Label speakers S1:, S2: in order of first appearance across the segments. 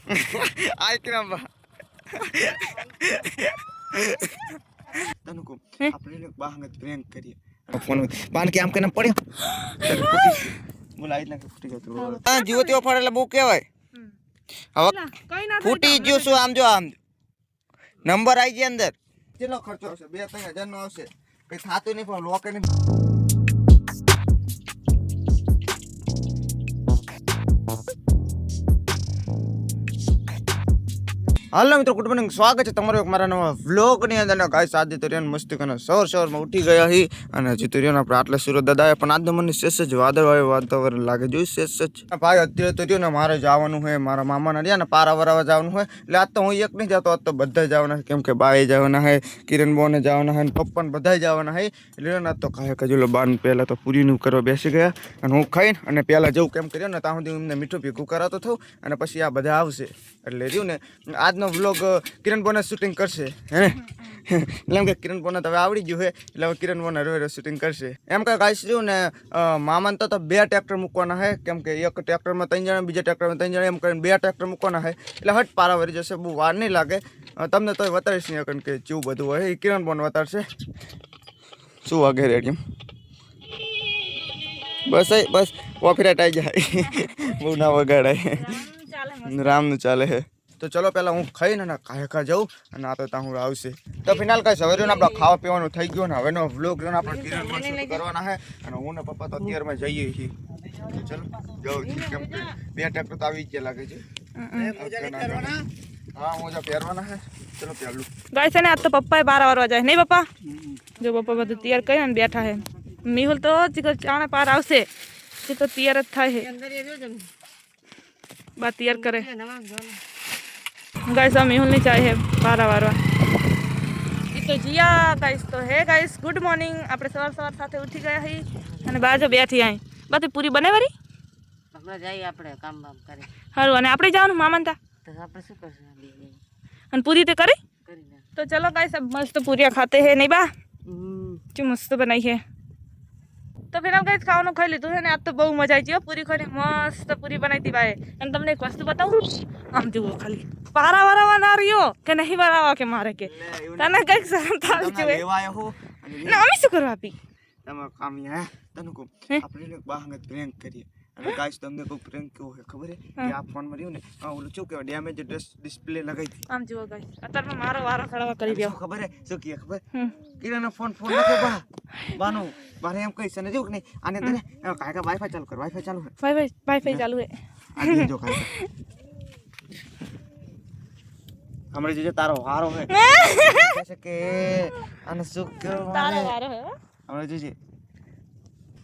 S1: આય ક્રમ તને કો આપણે બાહંગત પ્રેન્ક કરીએ ફોન બાન કે આમ કેને પડ્યો બોલાઈ ના ફૂટી જતો હા જીવતીઓ ફળ એટલે બહુ કહેવાય હવે ફૂટી ગયો શું આમ જો આમ નંબર આવી ગયા અંદર કેટલો ખર્ચો આવશે 2-3 હજાર નો આવશે કઈ થાતું નહીં પણ લોકે ને હાલો મિત્રો ગુડ મોર્નિંગ સ્વાગત છે તમારું એક મારા નવા વ્લોગની અંદર ગાઈસ આજે તો રેન મસ્તી કરીને સવારમાં ઉઠી ગયા હી અને હજી તો રેન આપણે આટલા સુરત દાદા પણ આજે મને શેષ જ વાદળવાળું વાતાવરણ લાગે જોઈ શેષ જ ભાઈ અત્યારે તો રહ્યો ને મારે જવાનું હોય મારા મામાના રહ્યા ને પારા વરાવા જવાનું હોય એટલે આજ તો હું એક નહીં જતો આજ તો બધા જવાના કેમ કે બાએ જવાના હોય કિરણ બોને જવાના હોય પપ્પાને બધા જવાના હોય એટલે ને તો કાંઈ કજુલો બાન પહેલાં તો પૂરીનું કરવા બેસી ગયા અને હું ખાઈને અને પહેલાં જવું કેમ કર્યો ને ત્યાં સુધી એમને મીઠું ભેગું કરાતો થયું અને પછી આ બધા આવશે એટલે રહ્યું ને આજનો વ્લોગ કિરણ બોને શૂટિંગ કરશે હે એટલે કે કિરણ બોને તો હવે આવડી ગયું છે એટલે હવે કિરણ બોને રોજ શૂટિંગ કરશે એમ કે ગાઈસ રહ્યું ને મામાને તો 2 ટ્રેક્ટર મૂકવાના છે કેમ કે એક ટ્રેક્ટરમાં 3 જણા બીજા ટ્રેક્ટરમાં 3 જણા એમ કરીને 2 ટ્રેક્ટર મૂકવાના છે એટલે હટ પારા વરી જશે બહુ વાર નહીં લાગે તમને તો બતાવીશ નહીં કારણ કે જેવું બધું હોય એ કિરણ બોને બતાવશે શું વાગે રેડી બસ કોફીરાઈટ આવી જાય બહુ ના વગાડાય રામનું ચાલે છે તો ચલો પહેલાં હું ખાઈને ને કાયકા જાઉં અને આ તો ત્યાં હું આવશે તો ફિનાલ કાંઈ હવે ને આપણે ખાવા પીવાનું થઈ ગયું ને હવેનો વ્લોગ ને આપણે કિરણમાં શૂટ કરવાના છે અને હું ને પપ્પા તો અત્યારમાં જઈએ છીએ તો ચલો જાઉં છું કેમ કે 2 ટ્રેક્ટર તો આવી જ લાગે છે હા મોજા પહેરવાના છે ચલો પહેલું
S2: ગાઈસ છે ને આજ તો પપ્પાએ 12 વારવા જાય નહીં પપ્પા જો પપ્પા બધું તૈયાર કરીને બેઠા છે મેહુલ તો ચાણે પાર આવશે તે તો તૈયાર જ થાય છે બા તૈયાર કરે गाइस मेहुल नहीं चाहे बारह वारवा तो जिया गाइस तो है गाइस गुड मॉर्निंग આપણે સવાર સાથે ઉઠી ગયા હી અને બાજુ બેઠી આઈ બાતે પૂરી બને વારી
S3: આપણે જઈ આપણે કામ કરે
S2: હારું અને આપણે જવાનું મામા તા
S3: તો આપણે શું કરશું
S2: અને પૂરી તે કરી
S3: કરીને
S2: तो चलो गाइस अब मस्त पूरियाँ खाते हैं नहीं बा जो मस्त बनाई है तो फिर हम गाइस खाવાનું ખાઈ લીધું છે ને આજ તો બહુ મજા આવી ગઈ પૂરી ખાઈને મસ્ત પૂરી બનાવી હતી ભાઈ અને તમને એક વસ્તુ બતાવું આમ જુઓ ખાલી પારા વરાવા ના રહ્યો કે નહીં વરાવા કે મારે કે તને કઈક શરમ થાવી જોઈએ
S1: લેવાયો હો
S2: ના અમે શું કરવા આપી
S1: તમે કામ હે તને કો આપણે બાહંગત પ્રેન્ક કરીએ અને ગાઈસ તમને કોઈ પ્રેન્ક કેવો છે ખબર છે કે આ ફોન માં રહ્યું ને ઓલું શું કહેવાય ડેમેજ ડિસ્પ્લે લગાવી હતી
S2: આમ જુઓ ગાઈસ અત્યારમાં મારો વારો ખડાવા કરી રહ્યો
S1: ખબર છે શું કે ખબર કિરણ ફોન નતો બા બાનો બારે એમ કહીશ ને જો કે નહીં આને અંદર કાકા વાઈફાઈ ચાલુ કર વાઈફાઈ ચાલુ છે
S2: વાઈફાઈ ચાલુ છે
S1: આ જો કાકા हमरे जे तारो वारो है कैसे के आने सुख करो
S2: તારો વારો હે
S1: हमरे जे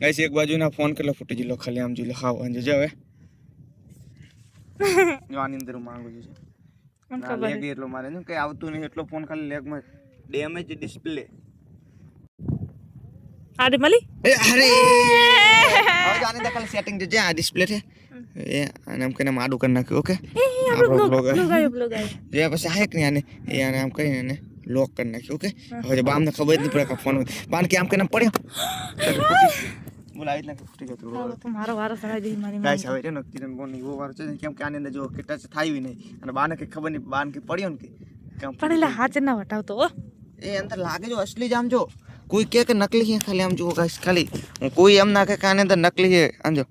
S1: गाइस एक बाजू ना फोन करला फूटी जिलो खाली आम जिलो खाव अंजे जे હવે જો આની અંદર માંગુ છે ના લેગ એટલો મારે ને કે આવતું નહીં એટલો ફોન ખાલી લેગ માં ડેમેજ ડિસ્પ્લે
S2: આડે મલી
S1: એ અરે હવે જાને દે ખાલી સેટિંગ જે આ ડિસ્પ્લે છે એ આને આમ કરીને આડું કરી નાખ્યું ઓકે આપણો બ્લોગ જે પછી આ એક ને આને એ આને આમ કરીને ને લોક કરી નાખ્યું ઓકે હવે બામને ખબર જ નહીં પડે કે ફોન બાન કે આમ કરીને પડ્યો બોલાવી નાખ ફૂટી ગયો
S2: તો મારો વારો સડાઈ દે મારી
S1: ગાઈસ હવે એનો કિરણ બોન એવો વારો છે કેમ કે આની અંદર જો કે ટચ થાય નહીં અને બાને કે ખબર નહીં બાન કે પડ્યો ને કે કેમ
S2: પણ એટલે હાથ ના વટાવતો
S1: એ અંદર લાગે જો અસલી જ આમ જો કોઈ કે નકલી છે ખાલી આમ જો ગાઈસ ખાલી હું કોઈ એમ ના કે આની અંદર નકલી છે આમ જો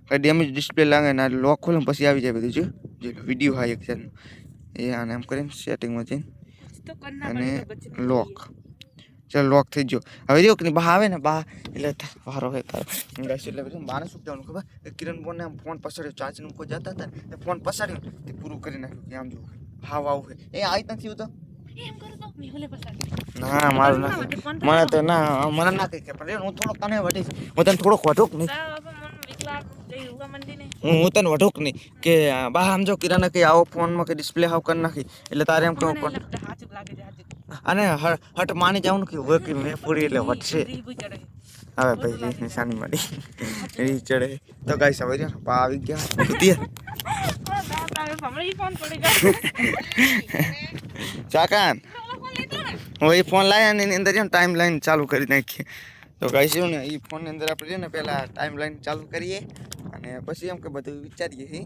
S1: કઈ ડેમેજ ડિસ્પ્લે લાગે ને લોક ખોલે પછી આવી જાય બધું જો વિડીયો હાઈ એક છે એ આને એમ કરીને સેટિંગમાં જઈને અને લોક ચાલ લોક થઈ ગયો હવે જો કે બહાર આવે ને બહાર એટલે વારો હોય તારો ગાઈસ એટલે પછી બાને શું કહેવાનું ખબર કિરણ બોને આમ ફોન પસાડ્યો ચાર્જિંગ કોઈ જતા હતા ને ફોન પસાડ્યો તે પૂરું કરી નાખ્યું કે આમ જો હાવ આવું છે એ આવી નથી હોતો
S2: એમ કરો તો મેહુલે પસાડી
S1: ના મારું ના મને તો ના મને ના કહી કે પણ હું થોડોક તને વટીશ હું તને થોડોક વઢુક નહીં હું તને વઢુક નહીં કે બા આમ જો કિરાના કે આવો ફોનમાં કે ડિસ્પ્લે હાવ કરી નાખી એટલે તારે એમ કેવું પણ અને હટ માની જાઉં કે હોય કે મેં પૂરી એટલે વટશે હવે ભાઈ નિશાની મળી એ ચડે તો ગાઈસ હવે જો પા આવી ગયા ચાકાન હું એ ફોન લાવ્યા ને એની અંદર ટાઈમ લાઈન ચાલુ કરી નાખીએ તો ગાઈસ ને એ ફોનની અંદર આપણે છે ને પહેલાં ટાઈમ લાઈન ચાલુ કરીએ અને પછી એમ કે બધું વિચારીએ છીએ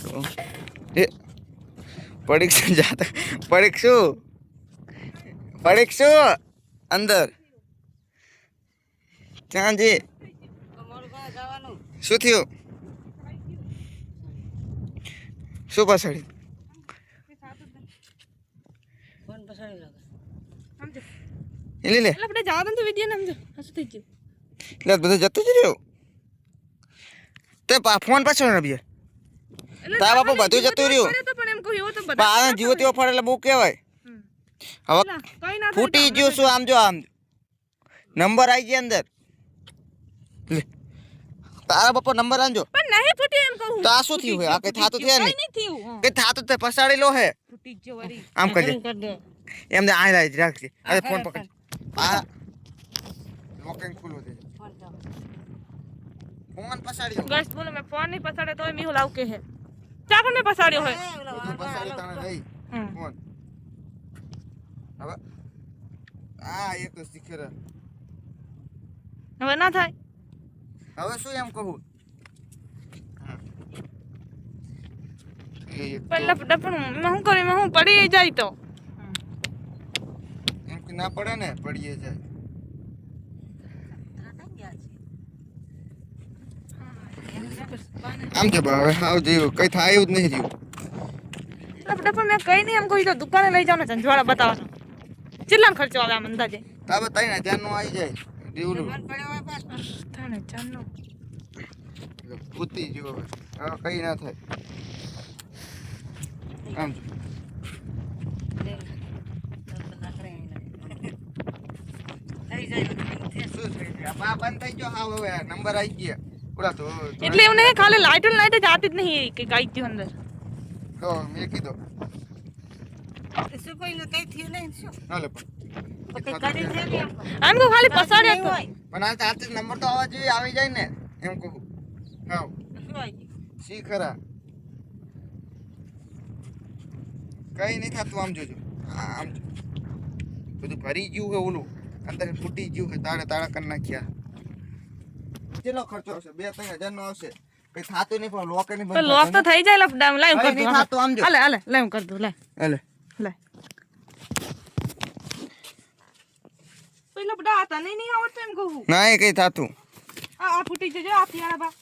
S1: તો એ પરીક્ષા જાતા પરીક્ષું અંદર ત્યાં જે
S3: જવાનું
S1: શું થયું શું પાછળ
S3: ફોન પછાડી લાગે
S2: સમજો
S1: લે લે
S2: એટલે આપણે જવા દો ને વિડીયો ને સમજો હસું થઈ ગયું
S1: એટલે બધું જતું જ રહ્યું તે ફોન પાછળ ના બીજા
S2: એટલે
S1: તારા બાપુ બધું જતું રહ્યું
S2: પડ્યો તો પણ એમ કહ્યું એવું તો
S1: પણ
S2: બધા
S1: આ જીવો તેવો ફળ એટલે બહુ કહેવાય હવે
S2: ના, કઈ ના થાય
S1: ફૂટી ગયું શું આમ જો આમ નંબર આવી ગયા અંદર લે તારા બાપા નંબર આંજો
S2: પણ નહીં ફૂટ્યું એમ કહું
S1: તો આ શું થયું હે આ કઈ થાતું થયા
S2: કઈ
S1: નહીં
S2: નહીં થયું હા.
S1: કઈ થાતું તે પસાડેલો હે
S2: ફૂટી ગયો વળી
S1: આમ કરજે
S3: કરી દે
S1: એમ આ લાઈ રાખજે અરે ફોન પકડ આ લોકિંગ ખુલ્લો દે
S3: ફોન તો
S1: ફોન પસાડી દો
S2: ગેસ બોલો મેં ફોન નહીં પસાડે તોય મીહુ લાવ કે હે ચાકર મેં પસાડ્યો હોય
S1: બધું પસાડી તાણે રહી
S2: હમ.
S1: ફોન હવે આ એક તો શીખે રે
S2: હવે ના થાય
S1: હવે શું એમ કહું હા. એ એક તો
S2: પણ લપડપણ મેં શું કર્યું મેં હું પડી જાય તો
S1: એમ કે ના પડે ને પડીએ જાય આમ કે હવે હાવ જેવું કઈ થાય એવું જ નહીં રહ્યું
S2: લપડપણ મેં કઈ નહીં એમ કહ્યું તો દુકાને લઈ જાવ ને સંજવાળા બતાવવાનો કેટલાનો ખર્ચો આવે આમ અંદાજે
S1: તાવે તઈ ને ધ્યાન નો આવી જાય દેવલું
S3: પડ્યો હોય પાછો
S2: થાણે ચારનો
S1: ભૂતી જેવો હવે કઈ ના થાય આમ જો.
S3: થઈ જાય
S1: શું થઈ ગયું આ બંધ થઈ ગયો હાવ હવે નંબર આવી ગયા ઓલા તો
S2: એટલે એવું નહીં ખાલી લાઈટ લાઈટ જ આતી જ નહીં કે કાઈ થયું અંદર
S1: તો મેં કીધું
S3: શું કોઈ ને કઈ થયું નહીં શું
S1: હાલે
S3: કઈ કરી છે ને
S2: આમ કહું ખાલી પસાડ્યો તો
S1: પણ આ ચાર્જ નંબર તો આવવા જોઈએ આવી જાય ને એમ કહું હાવ
S3: શું આવી ગયું
S1: સી ખરા કઈ નહીં થતું આમ જોજો આમ જો બધું ભરી ગયું છે ઓલું અંદર ફૂટી ગયું છે તાળે તાળા કરી નાખ્યા કેટલો ખર્ચો આવશે 2-3 હજાર નો આવશે કઈ થતું નહીં પણ લોક નહીં
S2: પણ લોક તો થઈ જાય લપડામ લાઈવ
S1: કઈ
S2: કર
S1: નહીં
S2: દઉં
S1: થતું આમ જો
S2: હાલે હાલે લાઈવ કર દઉં લાય
S1: હાલે
S2: લાય પેલા બડા હતા નહીં આવડતું એમ કહું
S1: ના એ કઈ થતું
S2: આ ફૂટી જજો આ તિયાડા બા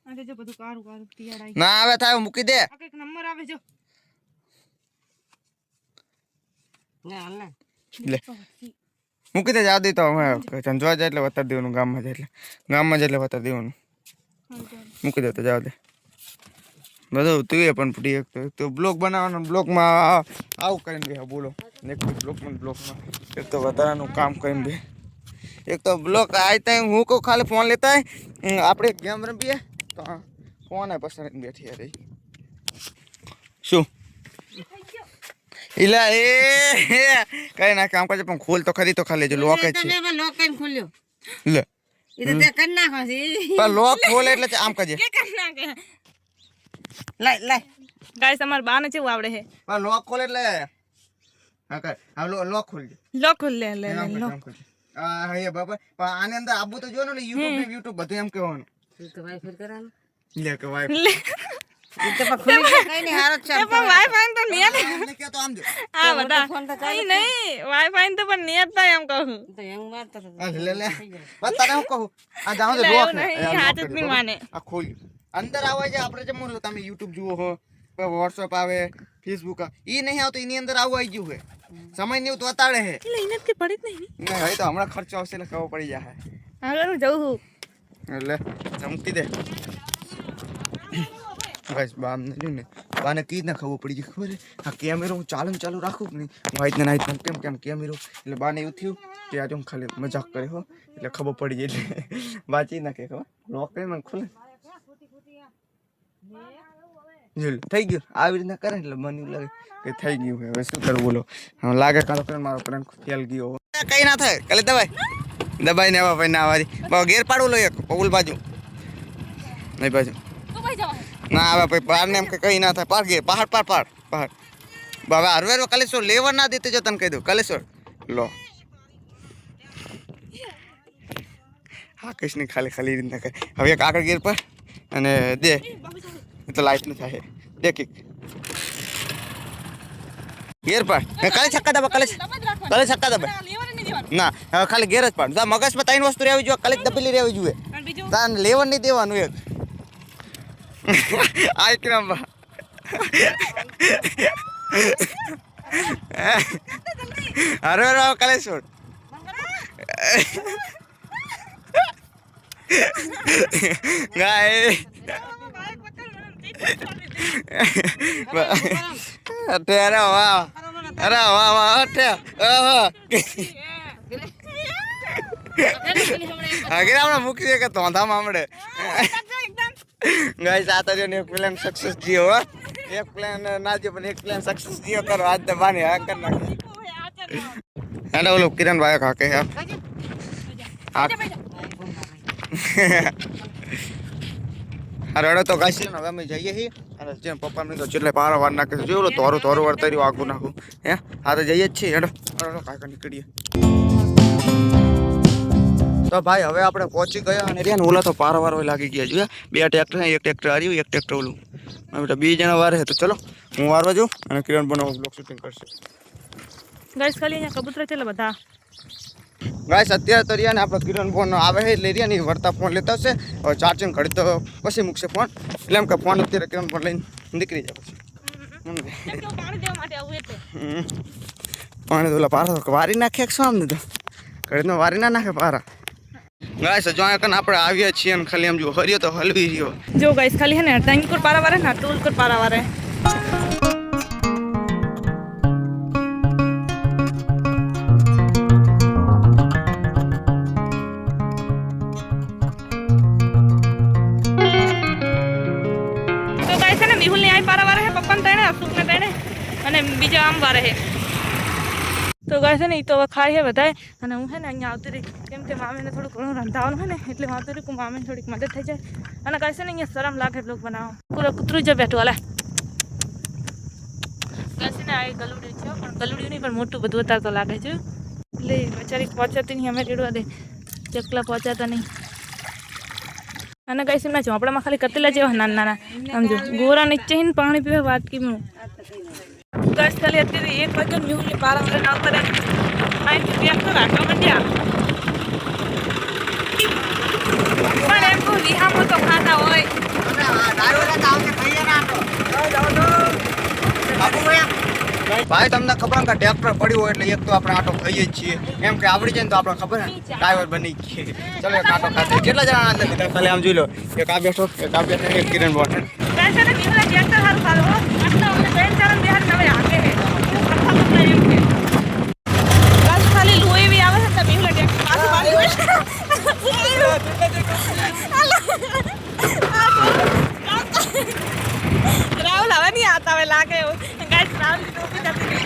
S2: આ જો બધું કારું કારું તિયાડા
S1: ના આવે થાય મૂકી દે
S2: આ કઈક નંબર આવે જો
S3: ના હાલ ના
S1: લે મૂકી દે જાવ દે તો અમે ચંદવા જાય એટલે વતાર દેવાનું ગામમાં જાય એટલે વતાર દેવાનું મૂકી દે તો જાવ દે બધું તું એ પણ ફૂટી એક તો બ્લોગ બનાવવાનો બ્લોગમાં આવું કરીને બે બોલો એક બ્લોગમાં એક તો વધારાનું કામ કરીને બે એક તો બ્લોગ આવતા હું કહું ખાલી ફોન લેતા આપણે ગેમ રમીએ તો ફોન પસંદ બેઠી રહી શું ઇલા એ કઈ ના કામ કરજે પણ ખોલ તો ખરી તો ખાલી જો લોક જ છે
S3: તમે લોક કઈ ખોલ્યો
S1: લે
S3: એ તો તે કરી નાખો છે
S1: પણ લોક ખોલે એટલે આમ કરજે
S2: કે કર નાખે
S3: લાય લાય
S2: ગાઈસ અમાર બાને કેવું આવડે હે
S1: પણ લોક ખોલે એટલે હા કર આ લોક ખોલજે
S2: લોક લે લે
S1: આમ
S2: લો
S1: કરજે આ હે બાબા પણ આને અંદર આબુ તો જો ને YouTube બધું એમ કહેવાનું
S3: તું તો વાઈફાઈ કરવાનું
S1: લે કે વાય
S2: લે
S3: એ તો પણ ખુલી જાય કઈ નહીં હારો છે
S2: એ પણ વાઈફાઈ તો નિયત
S1: આમને કે તો આમ જો
S2: આ બધા
S3: ફોન તો
S2: અહીં નહીં વાઈફાઈ તો પણ નિયત થાય એમ કહું
S3: તો હેંગ મારતો હતો
S1: આ લે લે બસ તને હું કહું આ જાવ દે
S2: લે,
S1: લોક
S2: એવું નહીં, હાથ જ નહીં માને.
S1: આ ખોલ્યું અંદર આવે છે આપણે જેમ બોલો તમે YouTube જુઓ હો WhatsApp આવે Facebook આવે ઈ નહીં આવતું એની અંદર આવું આવી ગયું છે સમય નહીં તો વતાડે છે
S2: એટલે એને કે પડી જ નહીં
S1: નહીં હવે તો હમણાં ખર્ચો આવશે એટલે ખબર પડી જાય
S2: આગળ હું જઉં છું
S1: એટલે ચમકી દે બસ બામ ને જોને બાને કીધ ને ખબર પડી ગઈ ખબર છે આ કેમેરો હું ચાલુ રાખું કે નહીં વાઈટ ને નાઈટ કેમ કેમેરો એટલે બાને એવું થયું કે આજે હું ખાલી મજાક કરે હો એટલે ખબર પડી ગઈ એટલે વાંચી નાખે ખબર લોક કરી મને ખુલે થઈ ગયું આવી રીતના કરે એટલે મને એવું લાગે કે થઈ ગયું હવે શું કરવું બોલો હવે લાગે કાલો કરે મારો પ્રેમ ફેલ ગયો કઈ ના થાય કાલે દબાઈ ને આવા ભાઈ ના આવા ગેર પાડવું લો એક પગુલ બાજુ નહીં બાજુ
S2: તું ભાઈ જવા
S1: ના આવે ભાઈ પાર ને એમ કે કઈ ના થાય પાર ગે પહાડ હવે હરવેર કલેશ્વર લેવા ના દેતે જો તને કહી દઉં કલેશ્વર લો હા કઈ નહીં ખાલી રીતના કરે હવે એક આગળ ગેર પર અને દે એ તો લાઈટ ન થાય દે કિક ગેર પાડ કાલે છક્કા દબા કાલે છક્કા દબા ના હવે ખાલી ગેર જ પાડ તા મગજમાં ત્રણ વસ્તુ રહેવી જોઈએ ખાલી દબેલી રહેવી જોઈએ તાન લેવન નહીં દેવાનું એક આ ક્રમ અરે રાવ કાલે છોડ ગાય અરે વાહ અરે વાહ વાહ આગળ આપણે મૂકી કે તોંધામાં આપણે ગાઈસ આ તો એક પ્લાન સક્સેસ થયો હો એક પ્લાન ના થયો પણ એક પ્લાન સક્સેસ થયો કરો આજ તો બાની આ કર નાખે એના ઓલો કિરણ ભાઈ કાકે હે અરે તો ગાઈસ હવે અમે જઈએ છીએ અને જેમ પપ્પાને તો જેટલે પારા વાર નાખે છે જોયો તોરું તોરું વર્તર્યું આગું નાખું હે આ તો જઈએ જ છીએ હેડો કાકા નીકળીએ તો ભાઈ હવે આપણે પહોંચી ગયા અને રહ્યા ને ઓલા તો પારા વારવા લાગી ગયા જોઈએ બે ટ્રેક્ટર એક ટ્રેક્ટર હાર્યું એક ટ્રેક્ટર ઓલું બેટા બે જણા વારે તો ચલો હું વારવા જાઉં અને કિરણ બનાવું બ્લોગ શૂટિંગ કરશે
S2: ગાઈસ ખાલી અહીંયા કબૂતર છે બધા
S1: ગાઈસ અત્યારે તો રહ્યા ને આપણો કિરણ ફોન આવે છે એટલે રહ્યા ને વળતા ફોન લેતા હશે હવે ચાર્જિંગ ઘડી તો પછી મૂકશે ફોન એટલે એમ કે ફોન અત્યારે કિરણ ફોન લઈને નીકળી જાય પછી પાણી તો ઓલા પારા વારી નાખે શું આમ તો ઘડીનો વારી ના નાખે પારા ગાઈસ જો કન આપણે આવ્યા છીએ ને ખાલી આમ જો હરિયો તો હલવી રહ્યો
S2: જો ગાઈસ ખાલી है ना टाइम को पारा वारे ना टूल को पारा वारे तो गाइस है ना मिहुल ने आई पारा वारे है पप्पा ने तेने अशोक ने तेने અને બીજા આમ વારે છે તો ગાઈસ ને ઈ તો ખાઈ હે બધાય અને હું હે ને અહીંયા આવતી રહી કેમ કે મામીને થોડું ઘણું રંધાવાનું હે ને એટલે હું આવતી રહી કે મામીને થોડીક મદદ થઈ જાય અને ગાઈસ ને અહીંયા શરમ લાગે બ્લોગ બનાવો પૂરો કૂતરું જ બેઠું હાલે ગાઈસ ને આ ગલુડી છે પણ ગલુડી નહીં પણ મોટું બધું ઉતાર તો લાગે છે એટલે બચારી પહોંચાતી નહીં અમે રેડવા દે ચકલા પહોંચાતા નહીં અને ગાઈસ એમના ઝોપડામાં ખાલી કતેલા જેવા નાના નાના સમજો ગોરા નીચે ને પાણી પીવા વાટકીમાં गाइस खाली અત્યારે 1 વાગ્યા ન્યુ ની પારા વાળા ના કરે આઈ ટ્રેક્ટર તો રાખવા માંડ્યા પણ એમ તો વિહામો તો ખાતા હોય અને ડાયોડા તો આવતે ખાઈએ ના આટો જાવ બાબુ ભાઈ તમને ખબર કે ટ્રેક્ટર પડ્યું હોય એટલે એક તો આપણે આટો ખાઈએ જ છીએ એમ કે આવડી જાય ને તો આપણે ખબર ને ડ્રાઈવર બની ગઈ ચલો એક આટો ખાતે કેટલા જણા આનંદ લીધા ખાલી આમ જોઈ લો એક આ બેઠો એક કિરણ બોટ ગાઈસ ને બીજા ટ્રેક્ટર હારું ખાલો આટલા અમને બેન ચાલન બિહાર નવે આગે હે અખા પતલા એમ કે ગાઈસ ખાલી લોહી भी આવે છે તો બીજા ટ્રેક્ટર પાછું પાડી હોય राहुल हवा नहीं आता है लाके गाइस राहुल की टोपी जाती है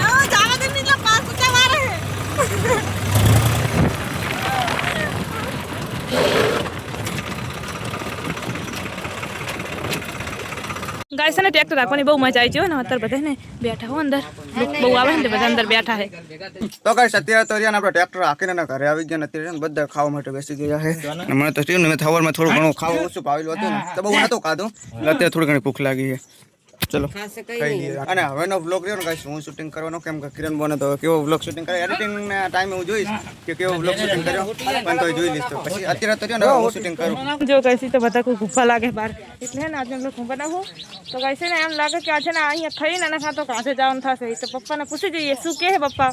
S2: ओ जावा दिन निकला पास से मारे हैं गाइस ने ट्रैक्टर રાખવાની બહુ મજા આવી છે ને અત્યારે બધા ને બેઠા હો અંદર બહુ આવે ને બધા અંદર બેઠા છે તો ગાઈસ અત્યારે તો રિયાન આપણે ટ્રેક્ટર રાખીને ઘરે આવી ગયા ને અત્યારે બધા ખાવા માટે બેસી ગયા છે અને મને તો સ્ટીવ ને થવરમાં થોડું ઘણું ખાવા ઓછું ભાવેલું હતું ને તો બહુ નતો ખાધું અત્યારે થોડી ઘણી ભૂખ લાગી છે ચલો ખાઈ લઈએ અને હવેનો વ્લોગ રહ્યો ને ગાઈસ હું શૂટિંગ કરવાનો કેમ કે કિરણ બોને તો કેવો વ્લોગ શૂટિંગ કરે એડિટિંગ ના ટાઈમે હું જોઈશ કે કેવો વ્લોગ શૂટિંગ કર્યો પણ તો જોઈ લઈશ તો પછી અત્યારે તો રહ્યો ને હું શૂટિંગ કરું જો ગાઈસ તો બધા કોઈ ગુફા લાગે બહાર એટલે ને આજે વ્લોગ હું બનાવું તો ગાઈસ ને એમ લાગે કે આજે ને અહીંયા થઈને અને ખાતો કાંઠે જવાનું થશે તો પપ્પાને પૂછી જોઈએ શું કહે પપ્પા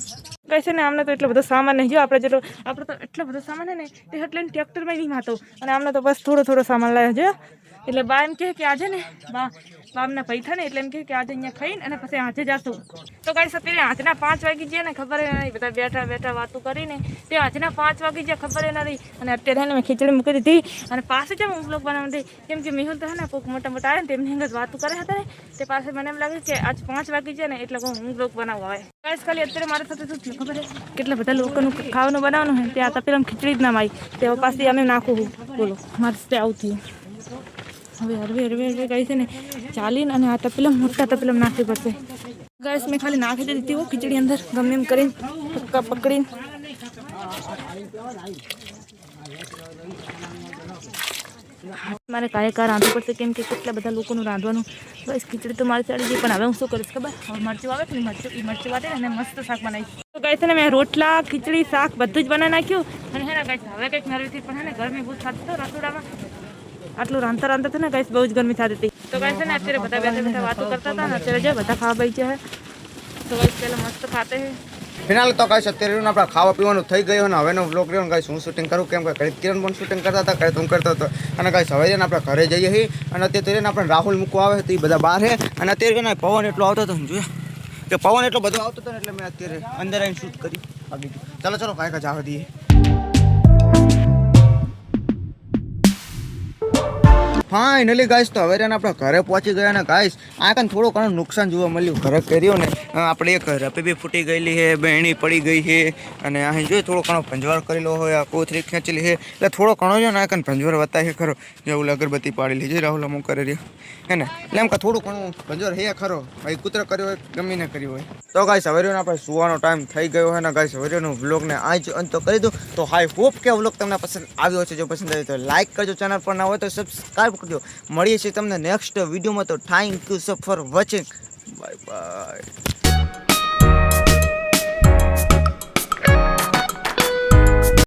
S2: કહેશે ને આમને તો એટલો બધો સામાન નહીં જો આપણે જેટલો આપણે તો એટલો બધો સામાન છે ને એ એટલે ટ્રેક્ટરમાં નહીં માતો અને આમને તો બસ થોડો સામાન લાવ્યો છે એટલે બા એમ કહે કે આજે ને બામના પૈસા ને એટલે એમ કહે કે આજે અહીંયા ખાઈને અને પછી આજે જશું તો ગાઈસ અત્યારે આજના 5 વાગી ગયા ને ખબર નહીં બધા બેઠા બેઠા વાતો કરીને તે આજના 5 વાગી ગયા ખબર નથી અને અત્યારે મેં ખીચડી મૂકી દીધી અને પાસે જ હું બ્લોગ બનાવતી કેમ કે મેહુલ તો હે ને કોઈક મોટા મોટા આવે ને તેમની હંગત વાતો કરે હતા ને તે પાસે મને એમ લાગે કે આજ 5 વાગી જાય ને એટલે હું બ્લોગ બનાવવા આવે ગાઈસ ખાલી અત્યારે મારા સાથે શું થયું ખબર છે કેટલા બધા લોકોનું ખાવાનું બનાવવાનું હોય ત્યાં તો પેલા ખીચડી જ ના માઈ તે પાછી અમે નાખું બોલો મારે તે આવતી હવે હરવે ગઈ છે ને ચાલીને અને આ તપેલા મોટા તપેલા નાખવી પડશે ગેસ મેં ખાલી નાખી દીધી હો ખીચડી અંદર ગમે એમ કરીને પકડીને મારે કાંઈ કાર રાંધવું પડશે કેમ કે કેટલા બધા લોકોનું રાંધવાનું. બસ ખીચડી તો મારે ચડી ગઈ પણ હવે હું શું કરીશ ખબર? હવે મરચું આવે છે ને મરચું વાટે અને મસ્ત શાક બનાવીશ. તો ગાઈસ છે ને મેં રોટલા ખીચડી શાક બધું જ બનાવી નાખ્યું અને હે ને ગાઈસ હવે કંઈક નરવીથી પણ હે ને ગરમી બહુ થતી તો રસોડામાં આટલું રાંધતા છે ને ગાઈસ બહુ જ ગરમી થતી હતી. તો ગાઈસ છે ને અત્યારે બધા બેઠા વાતો કરતા હતા ને અત્યારે જો બધા ખાવા બેસી છે. તો ગાઈસ પહેલા મસ્ત ખાતે હે.
S1: ફિનાલ તો ગાઈસ અત્યારે આપણે ખાવા પીવાનું થઈ ગયું ને હવેનો વ્લોગ રહ્યો ને ગાઈસ હું શૂટિંગ કરું કેમ કે ઘરે કિરણ પણ શૂટિંગ કરતા હતા ઘરે હું કરતો હતો અને ગાઈસ હવે ને આપણે ઘરે જઈએ છીએ અને અત્યારે આપણે રાહુલ મૂકવા આવે તો એ બધા બહાર છે અને અત્યારે ને પવન એટલો આવતો હતો ને જોયા કે પવન એટલો બધો આવતો હતો ને એટલે મેં અત્યારે અંદર આવીને શૂટ કરી ભાગી ગયું. ચલો કાંઈ જવા દઈએ. ફાઇનલી ગાઈસ તો હવે આપણે ઘરે પહોંચી ગયા ને ગાઈસ આ કાંઈ થોડું ઘણું નુકસાન જોવા મળ્યું ઘરે કર્યો ને આપણે એક રપી બી ફૂટી ગયેલી છે બહેણી પડી ગઈ છે અને અહીં જોઈએ થોડો ઘણો ભંજવાર કરેલો હોય આ કોથરી ખેંચેલી છે એટલે થોડો ઘણો છે ને આ કાંઈ ભંજવાર વતા છે ખરો જે ઓલા અગરબત્તી પાડેલી છે રાહુલ અમુક કરે રહ્યો હે ને એટલે એમ કે થોડું ઘણું ભંજવાર છે ખરો ભાઈ કૂતરો કર્યો હોય ગમીને કર્યું હોય. તો ગાઈસ હવે આપણે સુવાનો ટાઈમ થઈ ગયો છે ને ગાઈસ હવેનો વ્લોગને આ જ અંત કરી દઉં. તો આઈ હોપ કે વ્લોગ તમને પસંદ આવ્યો છે. જો પસંદ આવ્યો તો લાઈક કરજો, ચેનલ પર ના હોય તો સબસ્ક્રાઈબ કરજો. મળીએ છીએ તમને નેક્સ્ટ વિડીયોમાં. તો thank you so for watching. Bye bye.